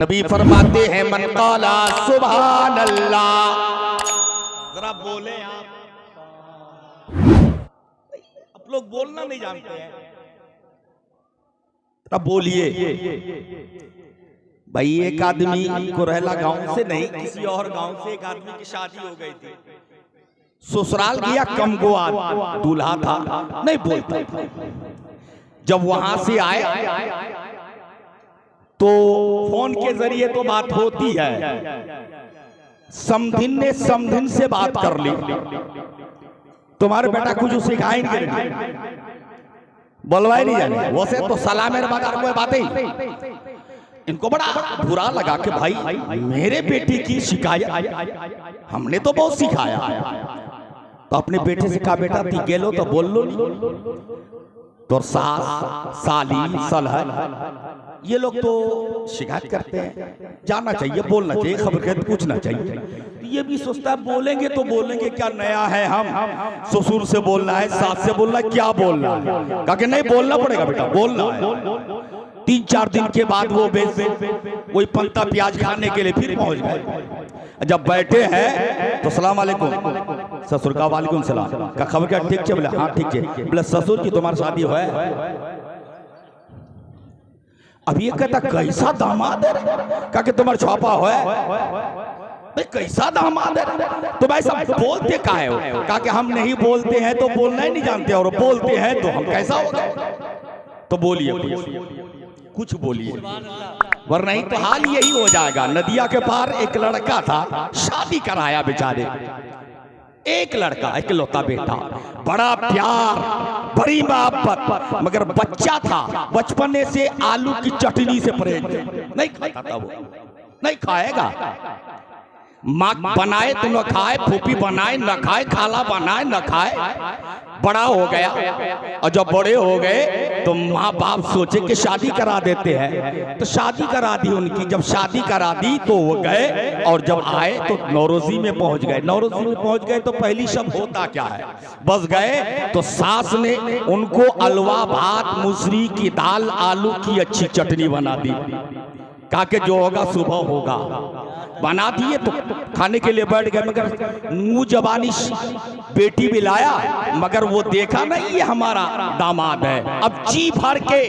नबी फरमाते हैं मन काला सुभान अल्लाह। जरा बोले आप लोग बोलना नहीं जानते हैं, अब बोलिए भाई। एक आदमी कुरहला गांव से नहीं किसी और गांव से एक आदमी की शादी हो गई थी। ससुराल गया कमगोआ दूल्हा था, नहीं बोलता था। जब वहां से आए तो फोन के जरिए तो बात होती है। समधिन ने समधिन से बात कर ली, तुम्हारे बेटा कुछ सिखाएंगे बोलवाए नहीं जाने। वैसे तो सलामेर बाजार में बातें इनको बड़ा बुरा लगा कि भाई मेरे बेटे की शिकायत, हमने तो बहुत सिखाया। तो अपने बेटे से कहा बेटा ती गेलो तो बोल लो नहीं। तो सास साली सलह ये लोग तो शिकायत करते हैं, जाना चाहिए, बोलना चाहिए, खबर पूछना चाहिए। ये भी सोचता है बोलेंगे तो बोलेंगे क्या, नया है हम, ससुर से बोलना है, सास से बोलना है, क्या बोलना है। कहा कि नहीं बोलना पड़ेगा बेटा, बोलना है। 3-4 दिन के बाद वो वही पंता प्याज खाने के लिए फिर पहुंच गए। जब बैठे हैं तो सलाम अलैकुम, ससुर का वालेकुम सलाम का खबर क्या ठीक है, बोले हाँ ठीक है। बोले ससुर की तुम्हारी शादी हुआ है। अब ये कहता कैसा दामाद है, कहा कि तुम्हारा छापा हुआ है। कैसा दामाद है, तो भाई सब बोलते काहे हो। कहा कि हम नहीं बोलते हैं तो बोलना ही नहीं जानते, और बोलते हैं तो हम कैसा हो गए। तो बोलिए कुछ बोलिए, वरना नहीं तो हाल यही हो जाएगा। नदिया के पार एक लड़का था, शादी कराया बेचारे, एक लड़का इकलौता बेटा, बड़ा प्यार बड़ी मोहब्बत, मगर बच्चा था बचपने से आलू की चटनी से परहेज नहीं खाता था। वो नहीं खाएगा, माँ बनाए तो न खाए, फूफी बनाए न खाए, खाला बनाए न खाए। बड़ा हो गया, और जब बड़े हो गए तो माँ बाप सोचे कि शादी करा देते हैं, तो शादी करा दी उनकी। जब शादी करा दी तो वो गए, और जब आए तो नौरोजी में पहुंच गए। नौरोजी में पहुंच गए तो पहली शब्द होता क्या है, बस गए तो सास ने उनको अलवा भात, मूसरी की दाल, आलू की अच्छी चटनी बना दी। कहा कि जो होगा सुबह होगा, बना दिए। तो खाने के लिए बैठ गए, मगर मुंह जबानी बेटी भी लाया, मगर वो देखा नहीं ये हमारा दामाद है। अब जी भर के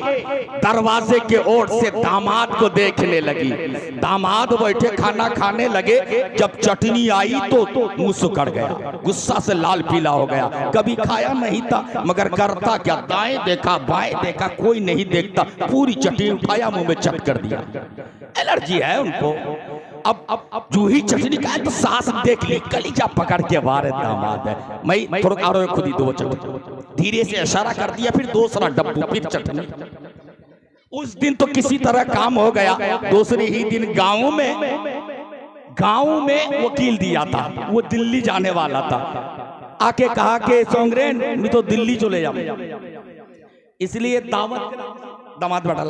दरवाजे के ओर से दामाद को देखने लगी। दामाद बैठे खाना खाने लगे, जब चटनी आई तो मुंह सुकड़ गया, गुस्सा से लाल पीला हो गया। कभी खाया नहीं था, मगर करता क्या, दाएं देखा बाएं देखा, कोई नहीं देखता, पूरी चटनी उठाया मुंह में चट कर दिया। एलर्जी है उनको। अब जो ही चटनी का तो सास देख ली, कलीजा पकड़ के बारे दामाद है, मैं थोड़ा और खुद ही दो चटनी, धीरे से इशारा कर दिया, फिर दूसरा डब्बू, फिर चटनी। उस दिन तो किसी तरह काम हो गया। दूसरे ही दिन गांव में वकील दिया था, वो दिल्ली जाने वाला था। आके कहा कि सोंगरेन मैं तो दिल्ली चले जाऊं, इसलिए दामाद बैठा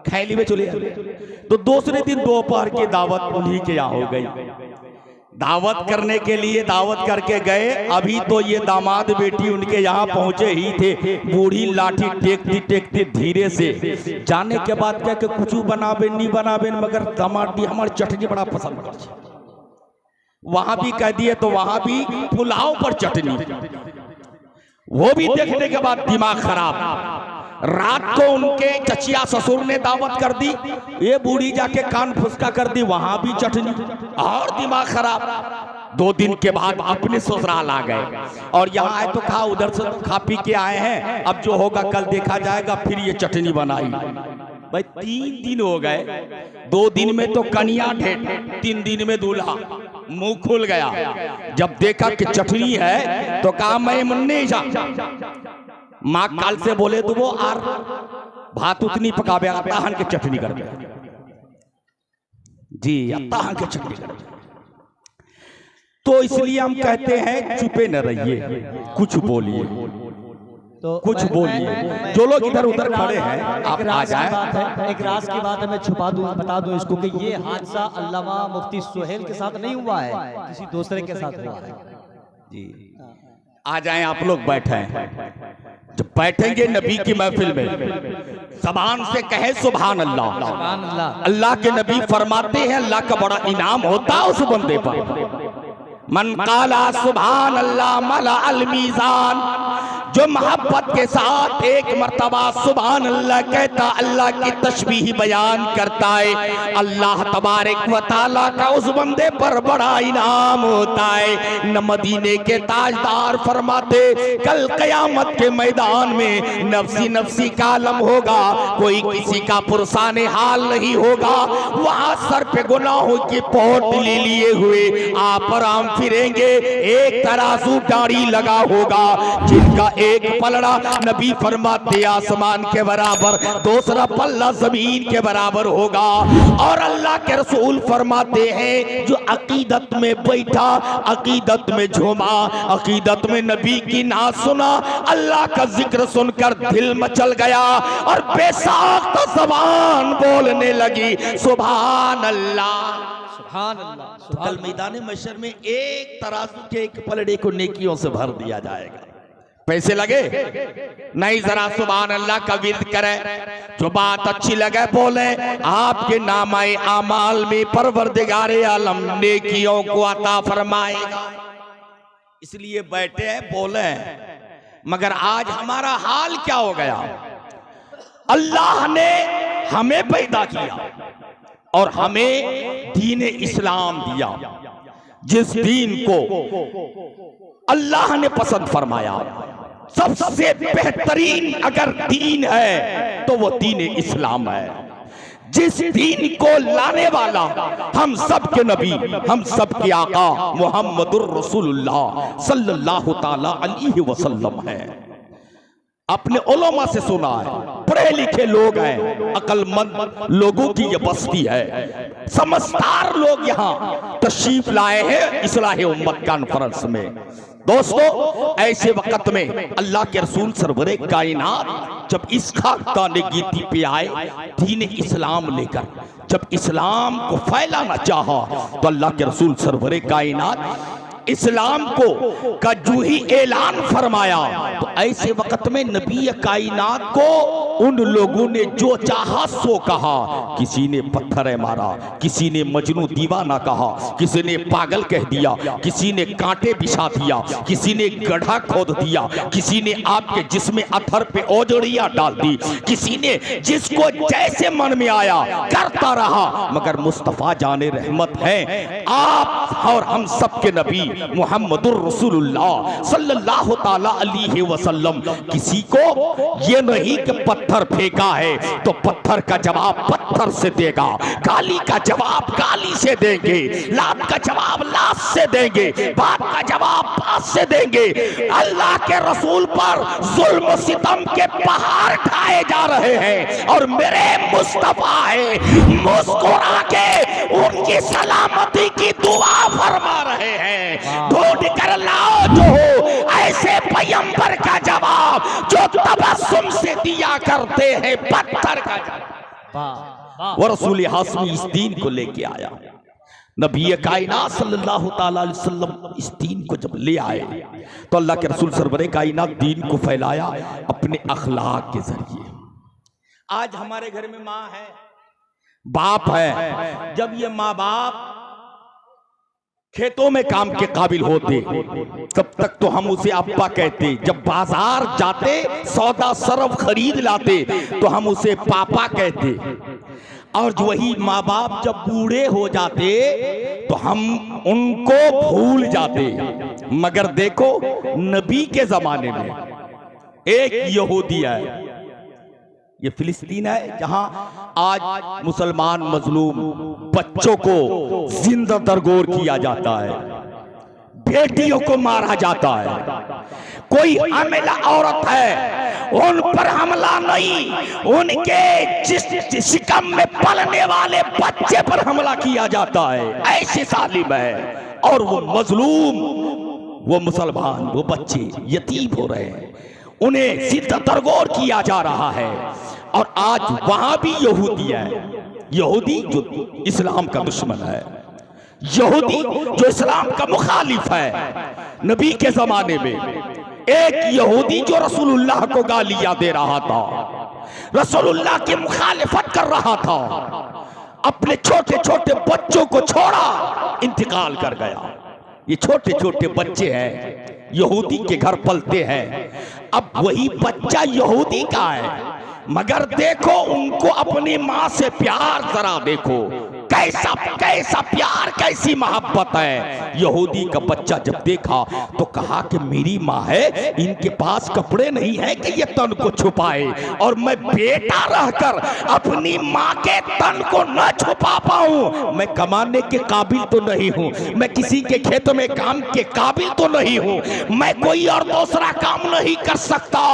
खैली में चले जाए। तो दूसरे दिन दोपहर की दावत उन्हीं के यहाँ हो गई। दावत करने के लिए दावत करके गए, अभी तो ये दामाद बेटी उनके यहाँ पहुंचे ही थे। बूढ़ी लाठी टेकती धीरे से जाने के बाद क्या कि कुछ बनाबे नहीं बनाबे, मगर दामाद भी हमारी चटनी बड़ा पसंद कर। वहां भी कह दिए तो वहां भी पुलाव पर चटनी, वो भी देखने के बाद दिमाग खराब। रात को उनके चचिया ससुर ने दावत कर दी, ये बूढ़ी जाके कान फुसका कर दी, वहां भी चटनी, और दिमाग खराब। 2 दिन के बाद अपने ससुराल आ गए, और यहाँ आए तो कहा उधर से खा पी के आए हैं, अब जो होगा कल देखा जाएगा। फिर ये चटनी बनाई। भाई 3 दिन हो गए, 2 दिन में तो कन्या ढेर, 3 दिन में दूल्हा। मुंह खुल गया, जब देखा कि चटनी है तो कहा मैं मुन्ने जा। माँ काल से बोले तो वो आर भात उतनी पकावे, ताहन के चटनी कर जी, ताहन के चटनी कर। तो इसलिए हम कहते हैं चुपे न रहिए, कुछ बोलिए, तो कुछ बोलिए। जो लोग इधर उधर खड़े हैं आप आ जाए। एक राज की बात है, मैं छुपा दूं, बता दूं इसको कि ये हादसा अल्लामा मुफ्ती सुहेल के साथ नहीं हुआ है, किसी दूसरे के साथ हुआ है। जी आ जाएं, आप लोग बैठे हैं। जब बैठेंगे नबी की महफिल में, ज़बान से कहे सुभान अल्लाह। सुभान अल्लाह। अल्लाह के नबी फरमाते हैं अल्लाह का बड़ा इनाम होता है उस बंदे पर। मन काला सुभान अल्लाह मला अल मीज़ान, जो मोहब्बत के साथ एक मर्तबा सुभान अल्लाह कहता, अल्लाह की तस्बीह बयान करता है, अल्लाह तबारक व तआला का उस बंदे पर बड़ा इनाम होता है। न मदीने के ताजदार फरमाते कल क़यामत के मैदान में नफ्सी नफ्सी का आलम होगा, कोई किसी का पुरसाने हाल नहीं होगा। वहां सर पे गुनाहों की पोटली लिए हुए आप आराम फिरेंगे, एक तराजू दाढ़ी लगा होगा जिनका एक पलड़ा नबी फरमाते आसमान के बराबर, दूसरा पल्ला जमीन के बराबर होगा। और अल्लाह के रसूल फरमाते हैं जो अकीदत में बैठा, अकीदत में झूमा, अकीदत में नबी की नात सुना, अल्लाह का जिक्र सुनकर दिल मचल गया और बेसाख्त ज़बान बोलने लगी सुभान अल्लाह। सुभान अल्लाह। तो कल मैदान महशर में एक तराजू के एक पलड़े को नेकियों से भर दिया जाएगा। पैसे लगे नहीं, जरा सुभान अल्लाह का विर्द करें, जो बात अच्छी लगे बोले, आपके नामाए आमाल में परवरदिगारे आलम नेकियों को अता फरमाएगा। इसलिए बैठे हैं बोले, मगर आज हमारा हाल क्या हो गया? अल्लाह ने हमें पैदा किया और हमें दीन इस्लाम दिया, जिस दीन को अल्लाह ने पसंद फरमाया। सबसे बेहतरीन अगर दीन है तो वो दीन इस्लाम है, जिस दीन को लाने वाला हम सब के नबी, हम सब के आका मुहम्मदुर रसूलुल्लाह सल्लल्लाहु ताला अलैहि वसल्लम है। अपने उलमा से सुना है, पढ़े लिखे लोग हैं, अक्लमंद लोगों की ये बस्ती है, समझदार लोग यहाँ तशरीफ लाए हैं इस्लाह उम्मत कॉन्फ्रेंस में। दोस्तों, ऐसे वक्त में अल्लाह के रसूल सरवरे कायनात जब इस खाकताने गीती पे आए दीन इस्लाम लेकर, जब इस्लाम को फैलाना चाहा, तो अल्लाह के रसूल सरवरे कायनात इस्लाम को का जो ही ऐलान फरमाया, तो ऐसे वक्त में नबी कायनात को उन लोगों ने जो चाहा सो कहा। किसी ने पत्थर मारा, किसी ने मजनू दीवाना कहा, किसी ने पागल कह दिया, किसी ने कांटे बिछा दिया, किसी ने गड्ढा खोद दिया, किसी ने आपके जिस्म अथर पे ओजड़ियां डाल दी, किसी ने जिसको जैसे मन में आया करता रहा। मगर मुस्तफा जाने रहमत है, आप और हम सब के नबी मुहम्मदुर रसूलुल्लाह सल्लल्लाहु ताला अलैहि वसल्लम किसी को ये नहीं कि पत्थर फेंका है तो पत्थर का जवाब पत्थर से देगा, गाली का जवाब गाली से देंगे, लात का जवाब लात से देंगे, बात का जवाब बात से देंगे। अल्लाह के रसूल पर जुल्म सितम के पहाड़ ढाए जा रहे हैं और मेरे मुस्तफा है मुस्कुरा के उनकी सलामती की दुआ फरमा रहे हैं। ढूंढ कर लाओ जो हो ऐसे पैगंबर का जवाब जो तबस्सुम से दिया करते हैं पत्थर का जवाब। वो रसूल हाशमी इस दीन को लेके आया, नबी कायनात सल्लल्लाहु ताला अलैहि वसल्लम इस दीन को जब ले आए तो अल्लाह के रसूल सरवरे कायनात दीन को फैलाया अपने अखलाक के जरिए। आज हमारे घर में माँ है, बाप है, जब ये माँ बाप खेतों में काम के काबिल होते तब तक तो हम उसे अब्बा कहते, जब बाजार जाते सौदा सरफ खरीद लाते तो हम उसे पापा कहते, और वही माँ बाप जब बूढ़े हो जाते तो हम उनको भूल जाते। मगर देखो नबी के जमाने में एक यहूदी है, ये फिलिस्तीन है जहां आज मुसलमान मजलूम बच्चों को जिंदा दरगोर किया जाता है, बेटियों को मारा जाता है। कोई अमेला औरत है उन पर हमला नहीं, उनके जिस शिकम में पलने वाले बच्चे पर हमला किया जाता है। ऐसे जालिम है और वो मजलूम, वो मुसलमान, वो बच्चे यतीम हो रहे हैं, उन्हें जिंदा दरगोर किया जा रहा है। और आज वहां भी यहूदी है, यहूदी जो इस्लाम का दुश्मन है, यहूदी जो इस्लाम का मुखालिफ है। नबी के जमाने में एक यहूदी जो रसूलुल्लाह को गालियां दे रहा था, रसूलुल्लाह की मुखालिफत कर रहा था, अपने छोटे छोटे बच्चों को छोड़ा, इंतकाल कर गया। ये छोटे छोटे बच्चे हैं, यहूदी के घर पलते हैं। अब वही बच्चा यहूदी का है, मगर देखो उनको अपनी माँ से प्यार जरा देखो, कैसा कैसा प्यार, कैसी मोहब्बत है। यहूदी का बच्चा जब देखा तो कहा कि मेरी माँ है, इनके पास कपड़े नहीं है कि ये तन को छुपाए, और मैं बेटा रहकर अपनी माँ के तन को न छुपा पाऊं। मैं कमाने के काबिल तो नहीं हूँ, मैं किसी के खेत में काम के काबिल तो नहीं हूँ, मैं कोई और दूसरा काम नहीं कर सकता,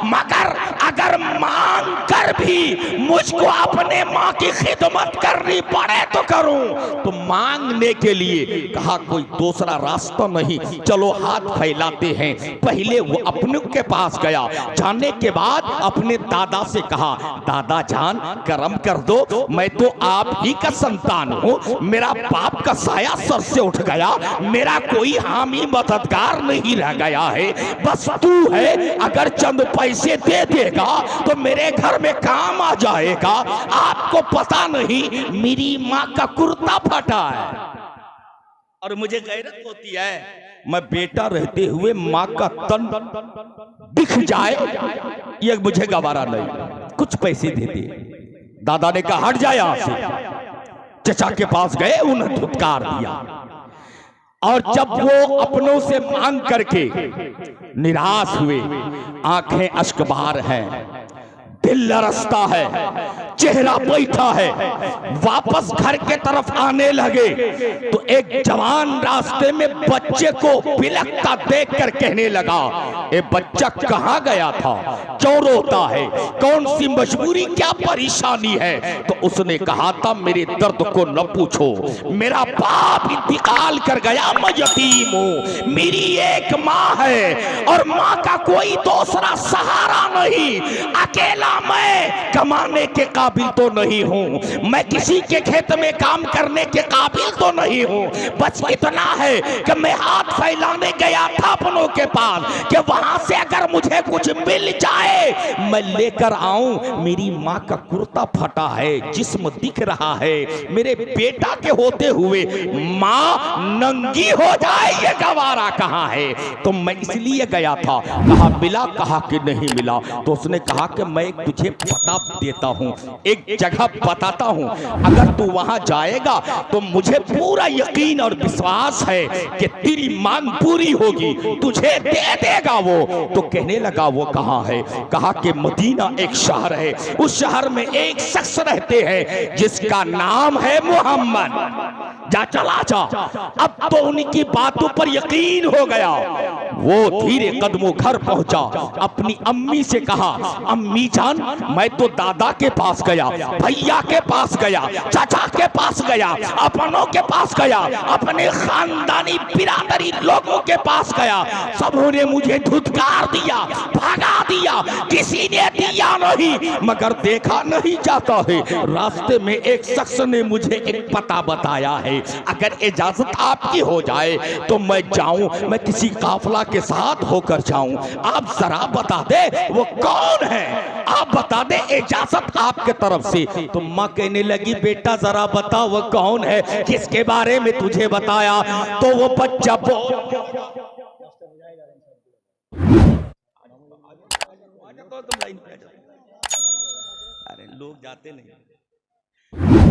मगर अगर मांग कर भी मुझको अपने माँ की खिदमत करनी पड़े तो करूं। तो मांगने के लिए कहा कोई दूसरा रास्ता नहीं, चलो हाथ फैलाते हैं। पहले वो अपने के पास गया, जाने के बाद अपने दादा से कहा, दादा जान करम कर दो, मैं तो आप ही का संतान हूँ, मेरा बाप का साया सर से उठ गया, मेरा कोई हामी मददगार नहीं रह गया है, बस तू है, अगर चंद पैसे दे देगा तो मेरे घर में काम आ जाएगा। आपको पता नहीं मेरी माँ का कुर्ता फटा है और मुझे गैरत होती है, मैं बेटा रहते हुए माँ का तन दिख जाए ये मुझे गवारा नहीं, कुछ पैसे दे दे। दादा ने कहा हट जाए यहां से। चचा के पास गए, उन्हें धुतकार दिया, और जब वो अपनों से मांग करके निराश हुए, आंखें अश्क बहार हैं, दिल लरसता है, चेहरा बैठा है, वापस घर के तरफ आने लगे तो एक जवान रास्ते में बच्चे को बिलखता देखकर कहने लगा, ये बच्चा कहाँ गया था, क्यों रोता है, कौन सी मजबूरी, क्या परेशानी है। तो उसने कहा था मेरे दर्द को न पूछो, मेरा बाप इंतकाल कर गया, मैं यतीम हूँ, मेरी एक माँ है और माँ का कोई दूसरा सहारा नहीं, अकेला मैं कमाने के काबिल तो नहीं हूं, मैं किसी के खेत में काम करने के काबिल तो नहीं हूं, बस इतना है कि मैं हाथ फैलाने गया था अपनों के पास कि वहां से अगर मुझे कुछ मिल जाए मैं लेकर आऊं। मेरी माँ का कुर्ता फटा है, जिस्म दिख रहा है, मेरे बेटा के होते हुए माँ नंगी हो जाए ये गवारा कहाँ है। तो मैं इसलिए गया था। कहा मिला, कहा कि नहीं मिला। तो उसने कहा कि मैं तुझे पता देता हूं, एक जगह बताता हूं, अगर तू वहां जाएगा तो मुझे पूरा यकीन और विश्वास है कि तेरी मांग पूरी होगी, तुझे दे देगा वो। तो कहने लगा वो कहां है। कहा कि मदीना एक शहर है, उस शहर में एक शख्स रहते हैं जिसका नाम है मोहम्मद, जा चला जा। अब तो उनकी बातों पर यकीन हो गया। वो धीरे कदमों घर पहुंचा, अपनी अम्मी से कहा अम्मी जान मैं तो दादा के पास गया, भैया के पास गया, चाचा के पास गया, अपनों के पास गया, अपने खानदानी बिरादरी लोगों के पास गया, सबों ने मुझे धुतकार दिया, भगा दिया, किसी ने दिया नहीं, मगर देखा नहीं जाता है। रास्ते में एक शख्स ने मुझे एक पता बताया है, अगर इजाजत आपकी हो जाए तो मैं जाऊं, मैं किसी काफला के साथ होकर जाऊं। आप जरा बता दे वो कौन है, आप बता दे इजाजत आपके तरफ से। तो माँ कहने लगी बेटा जरा बता वो कौन है, किसके बारे में तुझे बताया। तो वो बच्चा अरे लोग जाते नहीं।